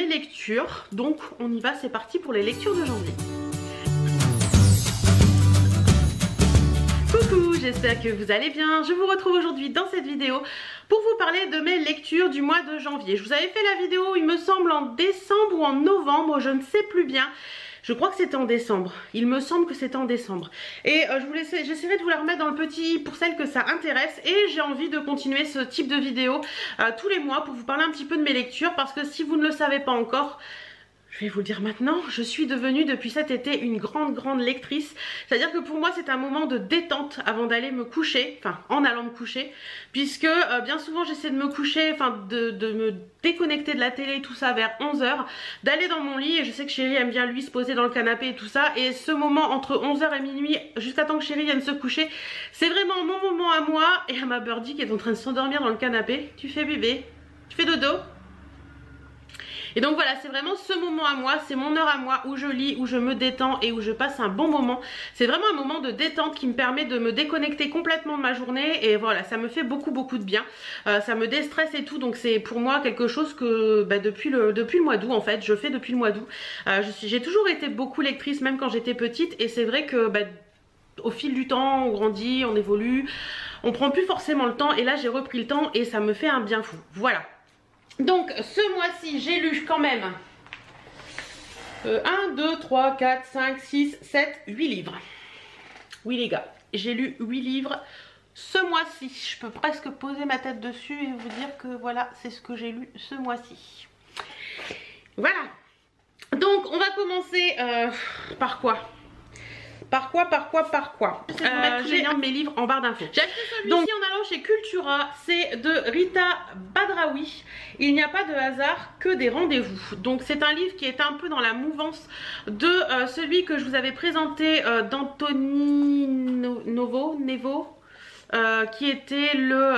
mes lectures. Donc on y va, c'est parti pour les lectures de janvier. Coucou, j'espère que vous allez bien. Je vous retrouve aujourd'hui dans cette vidéo pour vous parler de mes lectures du mois de janvier. Je vous avais fait la vidéo, il me semble, en décembre ou en novembre, je ne sais plus bien. Je crois que c'était en décembre, il me semble que c'était en décembre. Et j'essaierai de vous la remettre dans le petit pour celles que ça intéresse. Et j'ai envie de continuer ce type de vidéo tous les mois pour vous parler un petit peu de mes lectures. Parce que si vous ne le savez pas encore, je vais vous le dire maintenant, je suis devenue depuis cet été une grande lectrice. C'est-à-dire que pour moi c'est un moment de détente avant d'aller me coucher, enfin en allant me coucher. Puisque bien souvent j'essaie de me coucher, enfin de me déconnecter de la télé et tout ça vers 11 h, d'aller dans mon lit. Et je sais que Chéri aime bien lui se poser dans le canapé et tout ça. Et ce moment entre 11 h et minuit jusqu'à temps que Chéri vienne se coucher, c'est vraiment mon moment à moi et à ma birdie qui est en train de s'endormir dans le canapé. Tu fais bébé? Tu fais dodo? Et donc voilà, c'est vraiment ce moment à moi, c'est mon heure à moi où je lis, où je me détends et où je passe un bon moment. C'est vraiment un moment de détente qui me permet de me déconnecter complètement de ma journée. Et voilà, ça me fait beaucoup de bien, ça me déstresse et tout. Donc c'est pour moi quelque chose que depuis le mois d'août en fait, je fais depuis le mois d'août. J'ai toujours été beaucoup lectrice même quand j'étais petite. Et c'est vrai que au fil du temps, on grandit, on évolue, on prend plus forcément le temps. Et là j'ai repris le temps et ça me fait un bien fou, voilà. Donc ce mois-ci j'ai lu quand même 1, 2, 3, 4, 5, 6, 7, 8 livres. Oui les gars, j'ai lu 8 livres ce mois-ci. Je peux presque poser ma tête dessus et vous dire que voilà, c'est ce que j'ai lu ce mois-ci. Voilà. Donc on va commencer par quoi? Par quoi j'ai un de mes livres en barre d'infos. J'ai acheté celui-ci en allant chez Cultura. C'est de Rita Badraoui. Il n'y a pas de hasard que des rendez-vous. Donc c'est un livre qui est un peu dans la mouvance de celui que je vous avais présenté d'Anthony Nevo, qui était le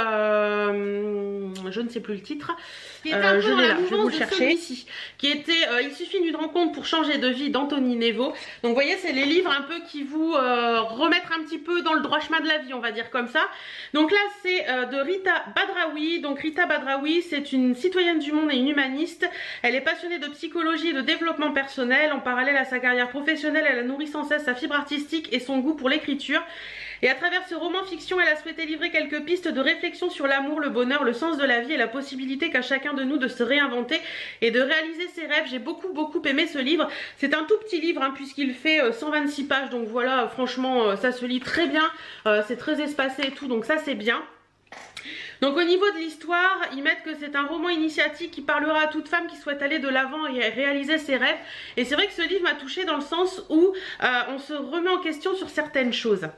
je ne sais plus le titre, qui était un peu dans la mouvance de celui-ci, qui était il suffit d'une rencontre pour changer de vie d'Anthony Nevo. Donc vous voyez, c'est les livres un peu qui vous remettent un petit peu dans le droit chemin de la vie, on va dire comme ça. Donc là c'est de Rita Badraoui. Donc Rita Badraoui, c'est une citoyenne du monde et une humaniste. Elle est passionnée de psychologie et de développement personnel. En parallèle à sa carrière professionnelle, elle a nourri sans cesse sa fibre artistique et son goût pour l'écriture. Et à travers ce roman fiction, elle a souhaité livrer quelques pistes de réflexion sur l'amour, le bonheur, le sens de la vie et la possibilité qu'a chacun de nous de se réinventer et de réaliser ses rêves. J'ai beaucoup aimé ce livre. C'est un tout petit livre hein, puisqu'il fait 126 pages. Donc voilà, franchement, ça se lit très bien. C'est très espacé et tout, donc ça c'est bien. Donc au niveau de l'histoire, ils mettent que c'est un roman initiatique qui parlera à toute femme qui souhaite aller de l'avant et réaliser ses rêves. Et c'est vrai que ce livre m'a touchée dans le sens où on se remet en question sur certaines choses.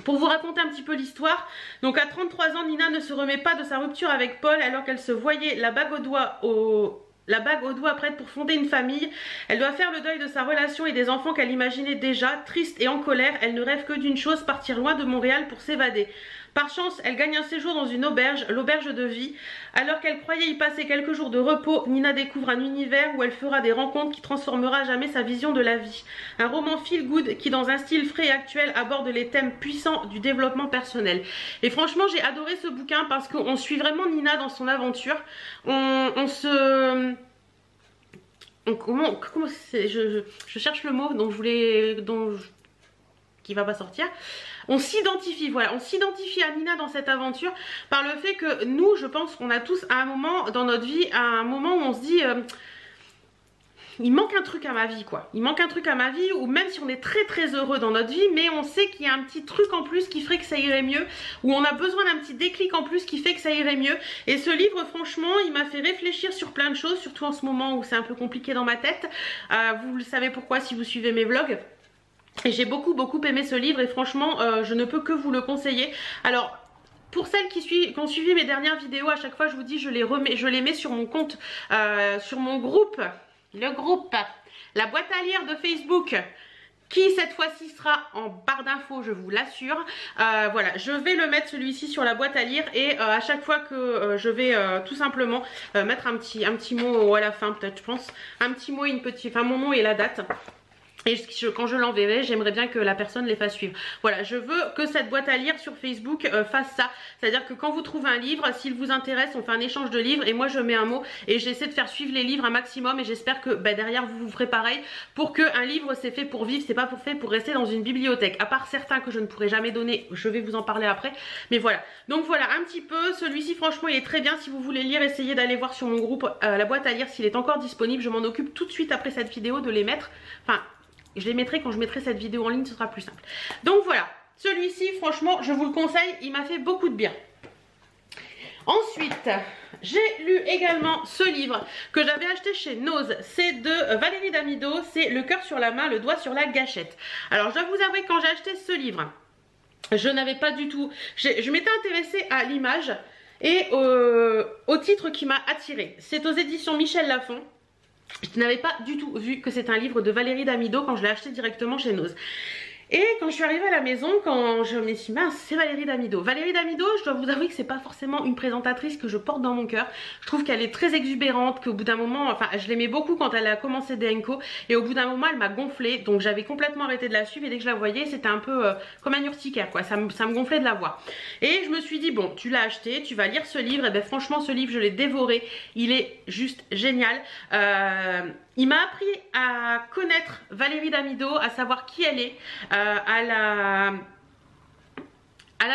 Pour vous raconter un petit peu l'histoire, donc à 33 ans, Nina ne se remet pas de sa rupture avec Paul alors qu'elle se voyait la bague au doigt prête pour fonder une famille. Elle doit faire le deuil de sa relation et des enfants qu'elle imaginait déjà. Triste et en colère, elle ne rêve que d'une chose, partir loin de Montréal pour s'évader. Par chance, elle gagne un séjour dans une auberge, l'auberge de vie. Alors qu'elle croyait y passer quelques jours de repos, Nina découvre un univers où elle fera des rencontres qui transformera à jamais sa vision de la vie. Un roman feel good qui, dans un style frais et actuel, aborde les thèmes puissants du développement personnel. Et franchement, j'ai adoré ce bouquin parce qu'on suit vraiment Nina dans son aventure. Comment c'est, je cherche le mot qui va pas sortir. On s'identifie, voilà, on s'identifie à Nina dans cette aventure par le fait que nous, je pense qu'on a tous à un moment dans notre vie, à un moment où on se dit il manque un truc à ma vie quoi. Il manque un truc à ma vie, ou même si on est très heureux dans notre vie, mais on sait qu'il y a un petit truc en plus qui ferait que ça irait mieux, ou on a besoin d'un petit déclic en plus qui fait que ça irait mieux. Et ce livre franchement il m'a fait réfléchir sur plein de choses, surtout en ce moment où c'est un peu compliqué dans ma tête. Vous le savez pourquoi si vous suivez mes vlogs. Et j'ai beaucoup aimé ce livre et franchement je ne peux que vous le conseiller. Alors pour celles qui ont suivi mes dernières vidéos, à chaque fois je vous dis je les mets sur mon compte, sur mon groupe, la boîte à lire de Facebook, qui cette fois-ci sera en barre d'infos, je vous l'assure. Voilà, je vais le mettre celui-ci sur la boîte à lire et à chaque fois que je vais tout simplement mettre un petit mot à la fin peut-être, je pense, un petit mot, mon nom et la date. Et quand je l'enverrai, j'aimerais bien que la personne les fasse suivre. Voilà, je veux que cette boîte à lire sur Facebook fasse ça. C'est-à-dire que quand vous trouvez un livre, s'il vous intéresse, on fait un échange de livres et moi je mets un mot et j'essaie de faire suivre les livres un maximum et j'espère que derrière vous ferez pareil pour qu'un livre c'est fait pour vivre, c'est pas fait pour rester dans une bibliothèque. À part certains que je ne pourrai jamais donner, je vais vous en parler après. Mais voilà, donc voilà un petit peu, celui-ci franchement il est très bien. Si vous voulez lire, essayez d'aller voir sur mon groupe la boîte à lire s'il est encore disponible. Je m'en occupe tout de suite après cette vidéo de les mettre. Enfin, je les mettrai quand je mettrai cette vidéo en ligne, ce sera plus simple. Donc voilà, celui-ci, franchement, je vous le conseille, il m'a fait beaucoup de bien. Ensuite, j'ai lu également ce livre que j'avais acheté chez Nose. C'est de Valérie Damido, c'est Le cœur sur la main, le doigt sur la gâchette. Alors, je dois vous avouer, quand j'ai acheté ce livre, je n'avais pas du tout... Je m'étais intéressée à l'image et au titre qui m'a attirée. C'est aux éditions Michel Lafon. Je n'avais pas du tout vu que c'est un livre de Valérie Damido quand je l'ai acheté directement chez Nose. Et quand je suis arrivée à la maison, quand je me suis dit mince, c'est Valérie Damido. Valérie Damido, je dois vous avouer que c'est pas forcément une présentatrice que je porte dans mon cœur. Je trouve qu'elle est très exubérante, qu'au bout d'un moment, enfin je l'aimais beaucoup quand elle a commencé DNCO et au bout d'un moment elle m'a gonflé, donc j'avais complètement arrêté de la suivre et dès que je la voyais c'était un peu comme un urticaire quoi, ça me gonflait de la voir. Et je me suis dit bon, tu l'as acheté, tu vas lire ce livre, et ben franchement ce livre je l'ai dévoré, il est juste génial. Il m'a appris à connaître Valérie Damido, à savoir qui elle est, à la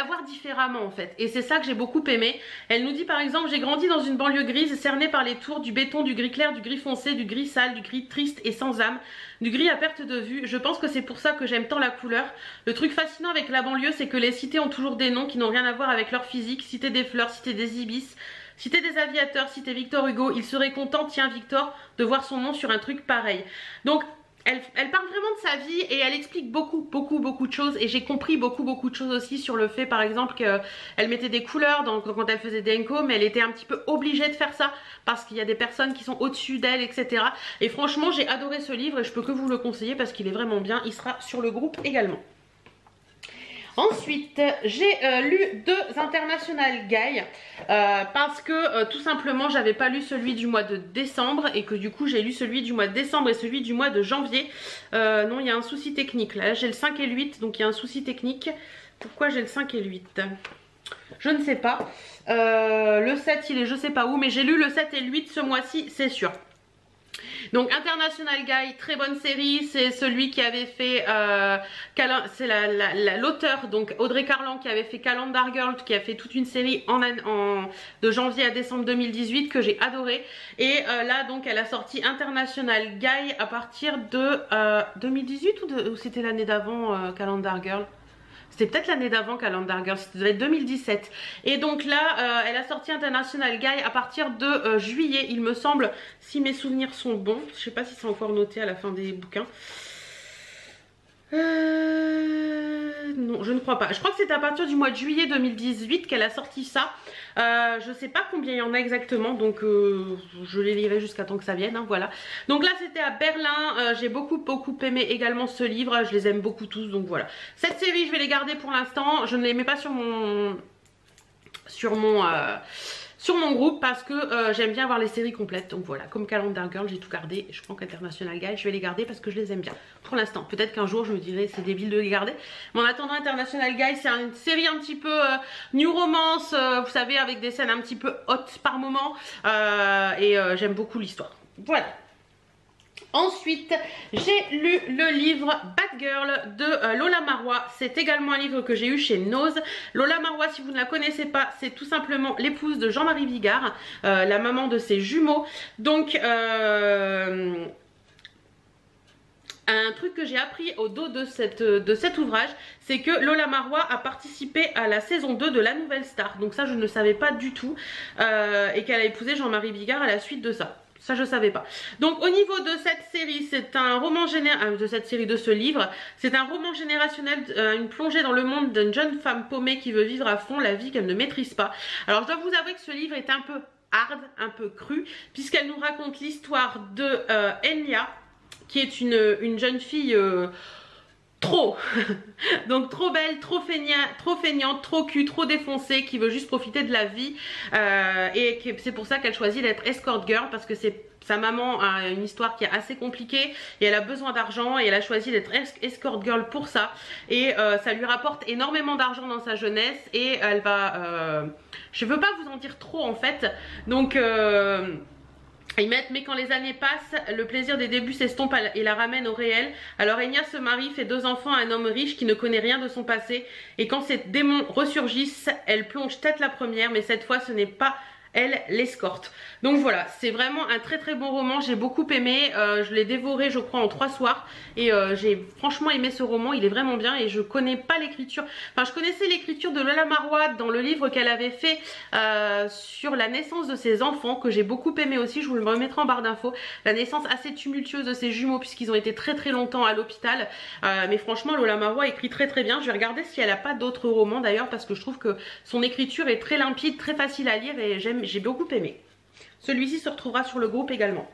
voir différemment en fait. Et c'est ça que j'ai beaucoup aimé. Elle nous dit par exemple, j'ai grandi dans une banlieue grise cernée par les tours, du béton, du gris clair, du gris foncé, du gris sale, du gris triste et sans âme, du gris à perte de vue. Je pense que c'est pour ça que j'aime tant la couleur. Le truc fascinant avec la banlieue, c'est que les cités ont toujours des noms qui n'ont rien à voir avec leur physique. Cité des fleurs, cité des ibis, cité des aviateurs, cité Victor Hugo. Il serait content, tiens Victor, de voir son nom sur un truc pareil. Donc elle parle vraiment de sa vie et elle explique beaucoup de choses et j'ai compris beaucoup de choses aussi sur le fait par exemple qu'elle mettait des couleurs quand elle faisait des Denko, mais elle était un petit peu obligée de faire ça parce qu'il y a des personnes qui sont au-dessus d'elle, etc. Et franchement j'ai adoré ce livre et je peux que vous le conseiller parce qu'il est vraiment bien, il sera sur le groupe également. Ensuite, j'ai lu deux International Guy parce que tout simplement j'avais pas lu celui du mois de décembre et que du coup j'ai lu celui du mois de décembre et celui du mois de janvier. Non, il y a un souci technique là, j'ai le 5 et le 8 donc il y a un souci technique. Pourquoi j'ai le 5 et le 8 ? Je ne sais pas. Le 7 il est je sais pas où, mais j'ai lu le 7 et le 8 ce mois-ci, c'est sûr. Donc International Guy, très bonne série, c'est celui qui avait fait, c'est l'auteur, donc Audrey Carlan qui avait fait Calendar Girl, qui a fait toute une série de janvier à décembre 2018 que j'ai adoré. Et là donc elle a sorti International Guy à partir de 2018 ou c'était l'année d'avant Calendar Girl ? C'était peut-être l'année d'avant Calendar Girl, ça devait être 2017. Et donc là, elle a sorti International Guy à partir de juillet, il me semble, si mes souvenirs sont bons. Je sais pas si c'est encore noté à la fin des bouquins. Non, je ne crois pas. Je crois que c'est à partir du mois de juillet 2018 qu'elle a sorti ça. Je sais pas combien il y en a exactement, donc je les lirai jusqu'à temps que ça vienne, hein, voilà. Donc là c'était à Berlin, j'ai beaucoup aimé également ce livre, je les aime beaucoup tous, donc voilà. Cette série je vais les garder pour l'instant, je ne les mets pas sur mon groupe parce que j'aime bien avoir les séries complètes. Donc voilà, comme Calendar Girl j'ai tout gardé. Je crois qu'International Guy je vais les garder parce que je les aime bien pour l'instant. Peut-être qu'un jour je me dirai c'est débile de les garder, mais en attendant International Guy c'est une série un petit peu new romance, vous savez, avec des scènes un petit peu hot par moment et j'aime beaucoup l'histoire. Voilà. Ensuite, j'ai lu le livre Bad Girl de Lola Marois. C'est également un livre que j'ai eu chez Nose. Lola Marois, si vous ne la connaissez pas, c'est tout simplement l'épouse de Jean-Marie Bigard, la maman de ses jumeaux. Donc, un truc que j'ai appris au dos de cet ouvrage, c'est que Lola Marois a participé à la saison 2 de La Nouvelle Star. Donc ça, je ne savais pas du tout. Et qu'elle a épousé Jean-Marie Bigard à la suite de ça. Ça je savais pas. Donc au niveau de cette série, c'est un roman générationnel, de ce livre, c'est un roman générationnel, une plongée dans le monde d'une jeune femme paumée qui veut vivre à fond la vie qu'elle ne maîtrise pas. Alors je dois vous avouer que ce livre est un peu hard, un peu cru, puisqu'elle nous raconte l'histoire de Enya, qui est une jeune fille trop donc trop belle, trop feignante, trop cul, trop défoncée, qui veut juste profiter de la vie et c'est pour ça qu'elle choisit d'être escort girl, parce que sa maman a une histoire qui est assez compliquée et elle a besoin d'argent et elle a choisi d'être escort girl pour ça, et ça lui rapporte énormément d'argent dans sa jeunesse, et elle va je veux pas vous en dire trop en fait, donc ils mettent, mais quand les années passent, le plaisir des débuts s'estompe et la ramène au réel. Alors Enya se marie, fait 2 enfants à un homme riche qui ne connaît rien de son passé. Et quand ces démons ressurgissent, elle plonge tête la première, mais cette fois ce n'est pas elle l'escorte. Donc voilà, c'est vraiment un très bon roman, j'ai beaucoup aimé, je l'ai dévoré je crois en 3 soirs, et j'ai franchement aimé ce roman, il est vraiment bien, et je connais pas l'écriture, enfin je connaissais l'écriture de Lola Marois dans le livre qu'elle avait fait sur la naissance de ses enfants, que j'ai beaucoup aimé aussi, je vous le remettrai en barre d'infos, la naissance assez tumultueuse de ses jumeaux puisqu'ils ont été très longtemps à l'hôpital, mais franchement Lola Marois écrit très bien, je vais regarder si elle a pas d'autres romans d'ailleurs, parce que je trouve que son écriture est très limpide, très facile à lire, et j'ai beaucoup aimé. Celui-ci se retrouvera sur le groupe également.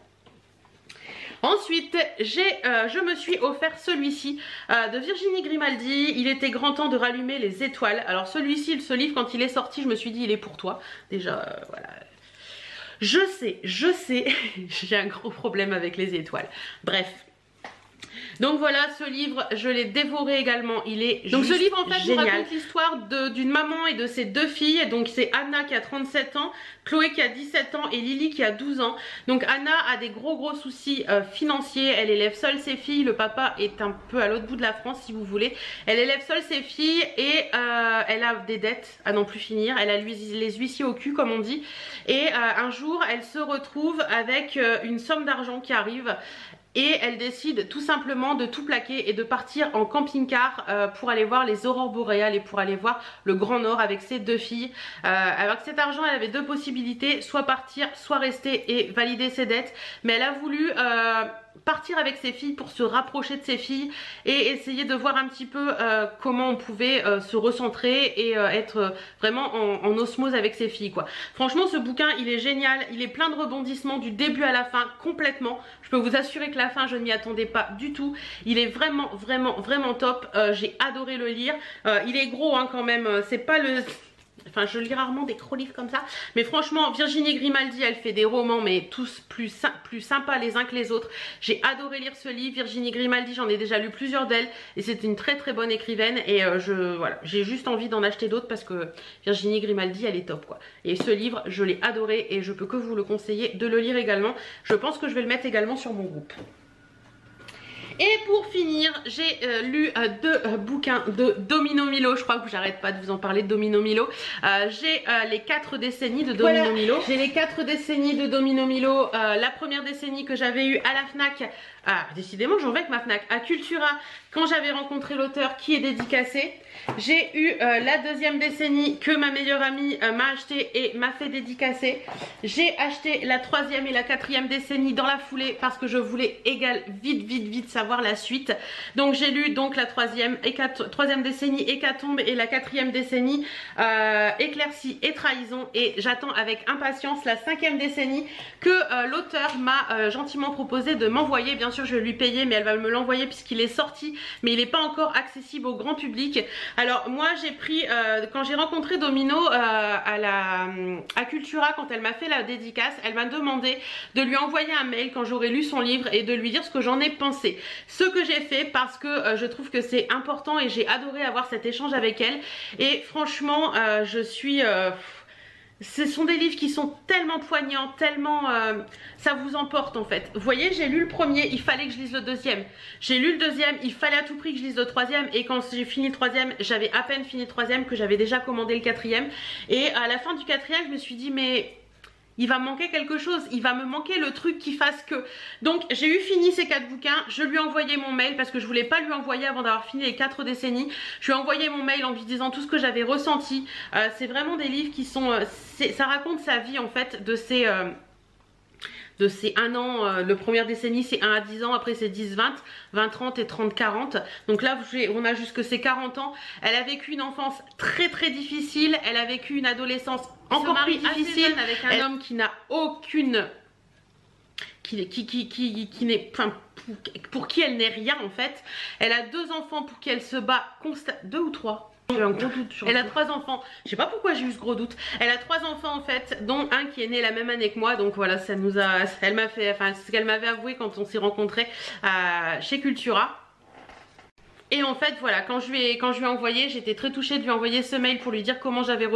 Ensuite, je me suis offert celui-ci de Virginie Grimaldi. Il était grand temps de rallumer les étoiles. Alors celui-ci, ce livre, quand il est sorti, je me suis dit il est pour toi. Déjà, voilà. Je sais, j'ai un gros problème avec les étoiles. Bref. Donc voilà, ce livre, je l'ai dévoré également, il est donc ce livre en fait génial. Nous raconte l'histoire d'une maman et de ses 2 filles. Donc c'est Anna qui a 37 ans, Chloé qui a 17 ans et Lily qui a 12 ans. Donc Anna a des gros soucis financiers, elle élève seule ses filles, le papa est un peu à l'autre bout de la France si vous voulez. Elle élève seule ses filles et elle a des dettes à n'en plus finir, elle a les huissiers au cul comme on dit. Et un jour elle se retrouve avec une somme d'argent qui arrive. Et elle décide tout simplement de tout plaquer et de partir en camping-car pour aller voir les aurores boréales et pour aller voir le Grand Nord avec ses 2 filles. Avec cet argent, elle avait 2 possibilités, soit partir, soit rester et valider ses dettes. Mais elle a voulu partir avec ses filles pour se rapprocher de ses filles et essayer de voir un petit peu comment on pouvait se recentrer et être vraiment en osmose avec ses filles quoi. Franchement ce bouquin il est génial, il est plein de rebondissements du début à la fin complètement. Je peux vous assurer que la fin je ne m'y attendais pas du tout, il est vraiment top, j'ai adoré le lire, il est gros hein, quand même, c'est pas le... Enfin je lis rarement des gros livres comme ça, mais franchement Virginie Grimaldi elle fait des romans mais tous plus sympas les uns que les autres. J'ai adoré lire ce livre. Virginie Grimaldi j'en ai déjà lu plusieurs d'elle et c'est une très bonne écrivaine, et voilà, j'ai juste envie d'en acheter d'autres parce que Virginie Grimaldi elle est top quoi. Et ce livre je l'ai adoré et je peux que vous le conseiller de le lire également. Je pense que je vais le mettre également sur mon groupe. Et pour finir, j'ai lu 2 bouquins de Domino Milo. Je crois que j'arrête pas de vous en parler de Domino Milo. J'ai les 4 décennies de Domino Milo. J'ai les 4 décennies de Domino Milo. La première décennie que j'avais eue à la FNAC. Ah, décidément j'en vais avec ma FNAC. À Cultura, quand j'avais rencontré l'auteur qui est dédicacé. J'ai eu la 2e décennie que ma meilleure amie m'a acheté et m'a fait dédicacer. J'ai acheté la 3e et la 4e décennie dans la foulée parce que je voulais vite savoir la suite. Donc j'ai lu donc la 3e décennie Hécatombe et la 4e décennie Éclaircie et Trahison, et j'attends avec impatience la 5e décennie que l'auteur m'a gentiment proposé de m'envoyer. Bien sûr je vais lui payer mais elle va me l'envoyer puisqu'il est sorti mais il n'est pas encore accessible au grand public. Alors moi j'ai pris, quand j'ai rencontré Domino à Cultura, quand elle m'a fait la dédicace, elle m'a demandé de lui envoyer un mail quand j'aurai lu son livre et de lui dire ce que j'en ai pensé. Ce que j'ai fait parce que je trouve que c'est important et j'ai adoré avoir cet échange avec elle. Et franchement je suis... ce sont des livres qui sont tellement poignants, tellement... ça vous emporte en fait. Vous voyez, j'ai lu le premier, il fallait que je lise le 2e. J'ai lu le 2e, il fallait à tout prix que je lise le 3e. Et quand j'ai fini le 3e, j'avais à peine fini le 3e que j'avais déjà commandé le 4e. Et à la fin du 4e, je me suis dit mais... il va me manquer quelque chose, il va me manquer le truc qui fasse que... Donc j'ai eu fini ces 4 bouquins, je lui ai envoyé mon mail parce que je voulais pas lui envoyer avant d'avoir fini les 4 décennies. Je lui ai envoyé mon mail en lui disant tout ce que j'avais ressenti. C'est vraiment des livres qui sont... ça raconte sa vie en fait de ces 1 an, le première décennie c'est 1 à 10 ans, après c'est 10-20, 20-30 et 30-40. Donc là on a jusque ses 40 ans. Elle a vécu une enfance très difficile, elle a vécu une adolescence encore plus difficile avec un homme qui n'a aucune pour qui elle n'est rien en fait. Elle a 2 enfants pour qui elle se bat constamment. 2 ou 3? J'ai un gros doute sur elle a 3 enfants, je sais pas pourquoi j'ai eu ce gros doute. Elle a 3 enfants en fait, dont un qui est né la même année que moi. Donc voilà, ça nous a, elle m'a fait, enfin c'est ce qu'elle m'avait avoué quand on s'est rencontrés chez Cultura. Et en fait voilà, quand je lui ai envoyé, j'étais très touchée de lui envoyer ce mail pour lui dire comment j'avais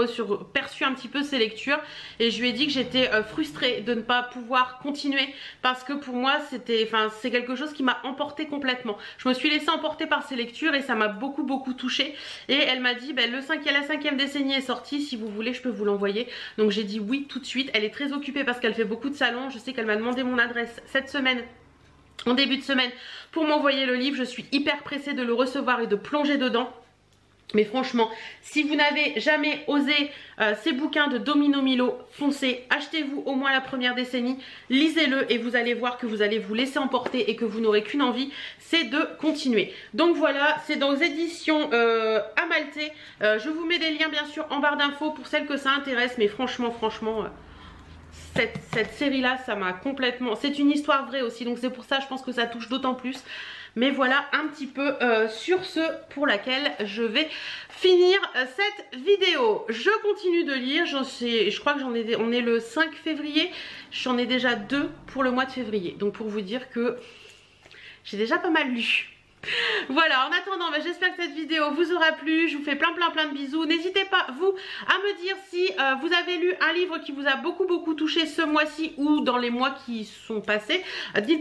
perçu un petit peu ses lectures. Et je lui ai dit que j'étais frustrée de ne pas pouvoir continuer, parce que pour moi c'est quelque chose qui m'a emportée complètement. Je me suis laissée emporter par ses lectures et ça m'a beaucoup touchée. Et elle m'a dit la 5e décennie est sortie, si vous voulez je peux vous l'envoyer. Donc j'ai dit oui tout de suite. Elle est très occupée parce qu'elle fait beaucoup de salons. Je sais qu'elle m'a demandé mon adresse cette semaine, en début de semaine, pour m'envoyer le livre. Je suis hyper pressée de le recevoir et de plonger dedans. Mais franchement, si vous n'avez jamais osé ces bouquins de Domino Milo, foncez, achetez-vous au moins la première décennie, lisez-le et vous allez voir que vous allez vous laisser emporter et que vous n'aurez qu'une envie, c'est de continuer. Donc voilà, c'est dans les éditions Amalthée. Je vous mets des liens bien sûr en barre d'infos pour celles que ça intéresse, mais franchement, cette série là ça m'a complètement, c'est une histoire vraie aussi, donc c'est pour ça je pense que ça touche d'autant plus. Mais voilà un petit peu sur ce pour laquelle je vais finir cette vidéo. Je continue de lire, je crois que on est le 5 février, j'en ai déjà 2 pour le mois de février. Donc pour vous dire que j'ai déjà pas mal lu. Voilà, en attendant, j'espère que cette vidéo vous aura plu. Je vous fais plein de bisous. N'hésitez pas, vous, à me dire si vous avez lu un livre qui vous a beaucoup touché ce mois-ci ou dans les mois qui sont passés.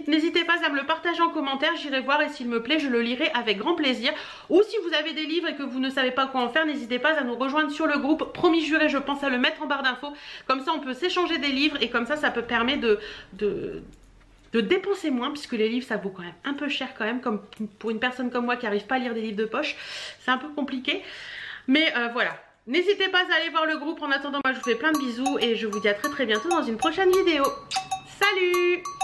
N'hésitez pas à me le partager en commentaire, j'irai voir et s'il me plaît, je le lirai avec grand plaisir. Ou si vous avez des livres et que vous ne savez pas quoi en faire, n'hésitez pas à nous rejoindre sur le groupe. Promis juré, je pense à le mettre en barre d'infos. Comme ça, on peut s'échanger des livres et comme ça peut permettre de dépenser moins, puisque les livres ça vaut quand même un peu cher quand même, comme pour une personne comme moi qui n'arrive pas à lire des livres de poche, c'est un peu compliqué. Mais voilà, n'hésitez pas à aller voir le groupe. En attendant, moi je vous fais plein de bisous et je vous dis à très bientôt dans une prochaine vidéo. Salut!